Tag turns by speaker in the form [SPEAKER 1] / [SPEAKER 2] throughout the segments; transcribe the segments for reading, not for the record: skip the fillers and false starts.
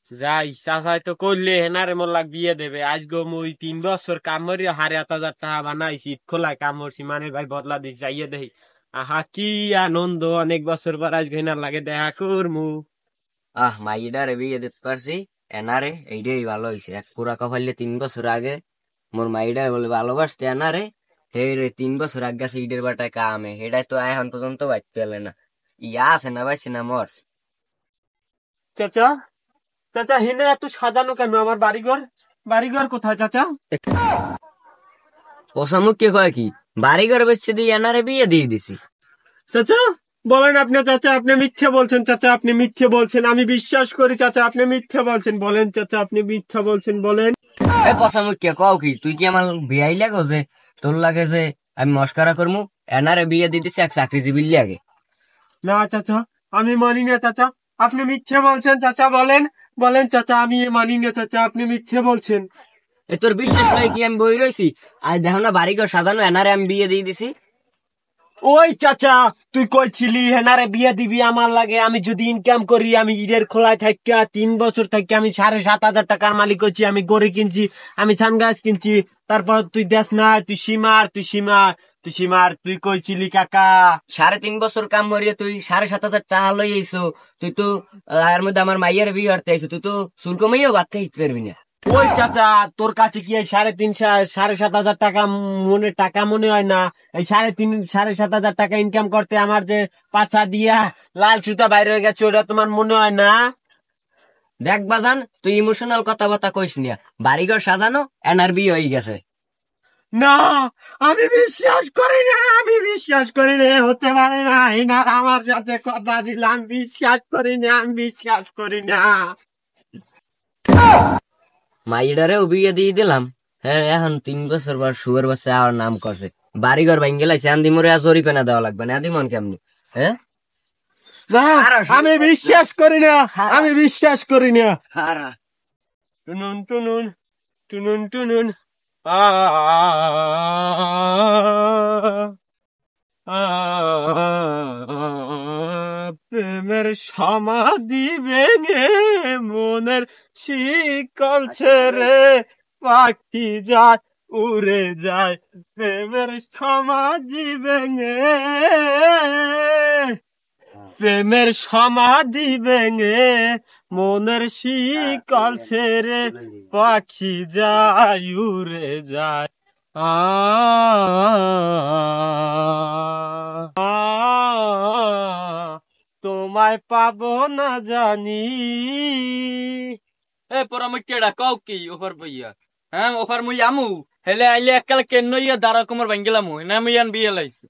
[SPEAKER 1] যাই চাচাই তো করলে হেনারে মোল্লাক বিয়ে দেবে। আজ গো মুই 3 বছর কাম করি 7,500 টাকা বানাইছি, ঈদ খোলায় কাম করছি, মানে ভাই বদলা দিছি, যাইয়ে দেই। আহা কি আনন্দ, অনেক বছর পর আজ হেনার লাগে দেখা করমু।
[SPEAKER 2] মাইডারে বিয়ে দিতে পারছি, এনারে এইটাই ভালো হয়েছে। এক পুরা কপালে 3 বছর আগে মোর মাইডার বলে ভালোবাসতে এনারে, হে রে 3 বছর আগে গেছে ইটের বাটায় কামে, হেডাই তো এখন পর্যন্ত বাইতে পেলে না। ইয়া আছে না বাইছে না মরছে।
[SPEAKER 1] চাচা, চাচা হেনে এত সাজানো কেন আমার বাড়িঘর? বাড়িঘর কোথায় চাচা?
[SPEAKER 2] ওসামুখ কে কয় কি বাড়ি ঘর বেচছে দিয়ে এনারে বিয়ে দিয়ে দিছি।
[SPEAKER 1] চাচা বলেন আপনি, চাচা আপনি মিথ্যে বলছেন, চাচা আপনি মিথ্যে বলছেন, আমি বিশ্বাস করি চাচা আপনি মিথ্যে বলছেন, বলেন চাচা আপনি মিথ্যা বলছেন, বলেন।
[SPEAKER 2] এ পসামুখ কে কও কি, তুই কি আমার বিয়াই লাগো যে তোর লাগে যে আমি মস্কারা করমু? এনারে বিয়ে দিয়ে দিছি এক চাকরিজীবীর লাগে।
[SPEAKER 1] না চাচা আমি মানি না চাচা, আপনি মিথ্যে বলছেন চাচা, বলেন বলেন চাচা, আমি মানি না চাচা, আপনি মিথ্যে বলছেন।
[SPEAKER 2] এ তোর বিশ্বাস নয় কি আমি বই রয়েছি? আজ দেখো না বাড়ি ঘর সাজানো, এনারে আমি বিয়ে দিয়ে দিছি।
[SPEAKER 1] ওই চাচা তুই কইছিলি হেনারে বিয়ে দিবি আমার লাগে, আমি যদি ইনকাম করি, আমি ঈদের খোলায় থাকি 3 বছর থাকি আমি 7,500 টাকার মালিক হচ্ছি, আমি গড়ি কিনছি, আমি ধান গাছ কিনছি, তারপর তুই দেখ না, তুই সীমার তুই সীমার তুই সীমার তুই কইছিলি কাকা
[SPEAKER 2] 3.5 বছর কাম করিয়ে তুই 7,500 টাকা লই আইসো। তুই তো এর মধ্যে আমার মাইয়ের বিয়ে করতে আইসো, তুই তো শুল্ক মাইয়াও বাদ খাইতে পারবি না।
[SPEAKER 1] ওই চাচা তোর কাছে কি এই 3,500 সাড়ে 7,000 টাকা টাকা মনে হয় না? এই 3,500 সাড়ে 7,000 টাকা ইনকাম করতে আমার যে পাছা দিয়া লাল সুতা বাইরে হয়ে গেছে, ওটা তোমার মনে হয় না?
[SPEAKER 2] দেখ বাজান, তুই ইমোশনাল কথাবার্তা কইস না। বাড়িঘর সাজানো, এনার বিয়ে হয়ে গেছে।
[SPEAKER 1] না আমি বিশ্বাস করি না, আমি বিশ্বাস করি না, হতে পারে না, এনার আমার সাথে কথা ছিল, আমি বিশ্বাস করি না, আমি বিশ্বাস করি না।
[SPEAKER 2] মাইডারেও বিয়ে দিয়ে দিলাম। হ্যাঁ, এখন 3 বছর পর সুগার বাচ্চা আমার নাম করছে। বাড়িঘর ভাঙ্গে লাইছে, আন্দি মরে আর জরিপানা দেওয়া লাগবে না, আদি মন কেমনি? হ্যাঁ,
[SPEAKER 1] না আমি বিশ্বাস করি না, আমি বিশ্বাস করি না। টুনুন টুনুন টুনুন টুনুন আ প্রেমের সমাধি ভেঙে মনের শিকল ছেড়ে পাখি যায় উড়ে যায়, প্রেমের সমাধি ভেঙে, প্রেমের সমাধি ভেঙে মনের শিকল ছেড়ে পাখি যায় উড়ে যায়। আ তোমায় পাবো না জানি।
[SPEAKER 3] এ পরামর্শটা কও কি ওফার বইয়া? হ্যাঁ ওফার মুই আমু হেলে আইলে এককাল কেন ইয়া দাঁড়া কোমর ভাঙ্গিলামু না মুই আন বিয়ে লাইছি।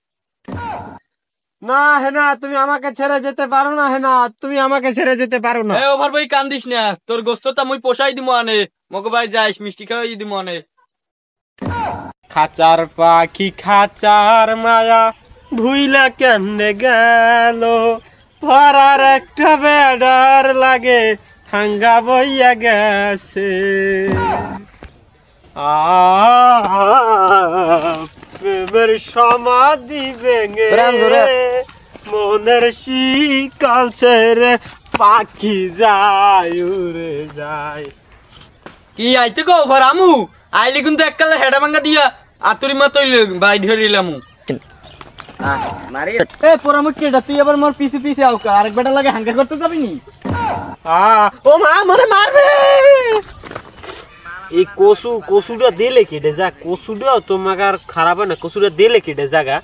[SPEAKER 1] না হেনা তুমি আমাকে ছেড়ে যেতে পারো না, হেনা তুমি আমাকে ছেড়ে যেতে পারো না।
[SPEAKER 3] এ ওফার বই কান্দিস না, তোর গোস্তটা মুই পোষাই দিমু আনে, মগ ভাই যাইস মিষ্টি খাওয়াই দিমু আনে।
[SPEAKER 1] খাঁচার পাখি খাঁচার মায়া ভুইলা কেমনে গেল, ধরার একটা বেডার লাগে হাঙ্গা বইয়া গেছে। প্রেমের সমাধি ভেঙে মনের শিকল ছেড়ে পাখি যায় উড়ে যায়।
[SPEAKER 3] কি আইতে কো ওফার আমু আইলি কিন্তু এককালে হেডা ভাঙ্গা দিয়া আতুরি মা তৈল বাই ধরিলামু। এ পরামর্শটা তুই আবার মোর পিছে পিছে আউকা, আরেক বেটা লাগে হাঙ্গা করতে যাবি নি?
[SPEAKER 1] ও মা মনে মারবে। এই কসুটা দিলে কেটে যা, কসুটা তোমাকে আর খারাপ হয় না, কসুটা দিলে কেটে জাগা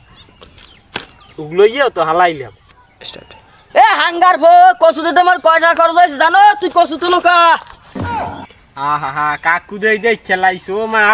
[SPEAKER 1] ওগুলো ইয়ে তো হালাইলাম।
[SPEAKER 2] এ হাঙ্গার ভো কসুতে তোমার কয়টা খরচ হয়েছে জানো? তুই কসু তুলো কা।
[SPEAKER 1] হা কাকু দেই দেই খেলাইছো মা।